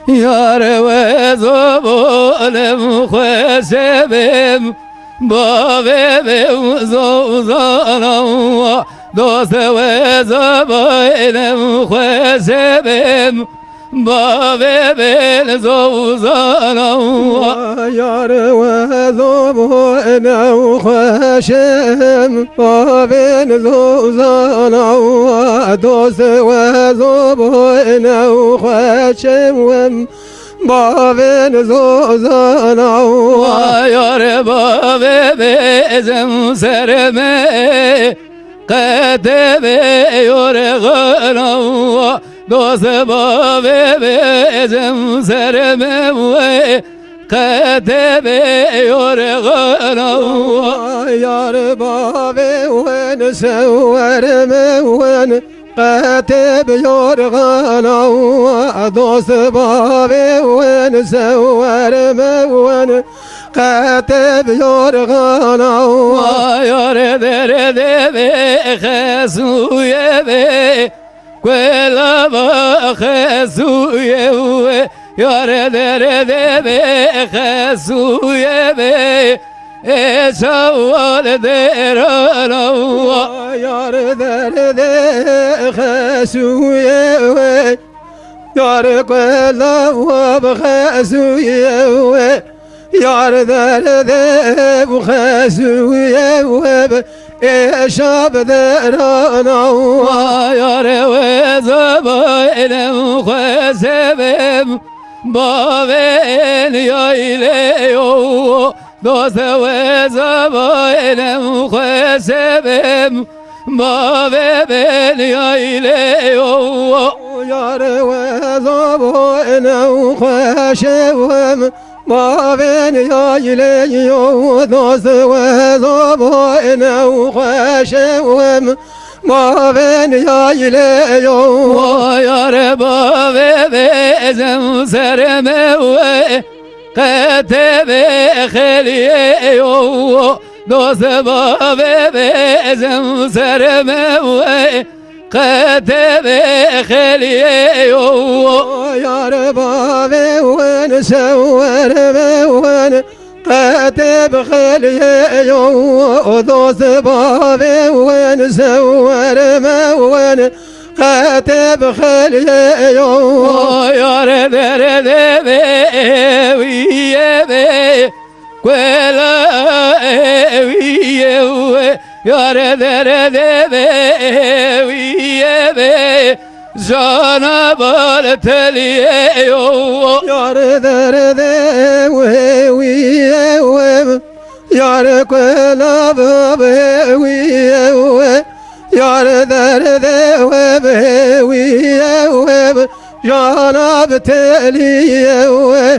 Yar ve zobolem khwesebem bavebem zozanam dost ve zobolem khwesebem bavebem zozanam Yar ve zobolem khwesebem bavebem zozanam dost ve zobolem khwesebem Baven zozana Yar bavebem serme Kadebe yorgana dost bavebem serme Kadebe yorgana Yar baven severmen Katib yorgana dost baven severmen Katib yorgana Yar derde be khasuye be Quella ba khasuye Yar derde be khasuye be Eşaval derana Yar derde khasuye Yar quella ba khasuye Yar derde khasuye Eşab derana Yar ve zabaylem khasebem Baven yayleyo dost ve zabaylem khasebem Baven yayleyo Yar ve zabaylem khasebem Baven yayleyo dost ve zabaylem khasebem Baven yayleyo Yar bavebem serme Katebe kheliyo dost bavebem serme Katebe kheliyo Yar baven severmen Katib kheliyo dost baven severmen Katib kheliyo Yar derde be eviye be Quella eviye Yar derde be eviye be Jana bal teliyo Yar derde wiye Yar quella wiye Yar derde wiye Jana beteliye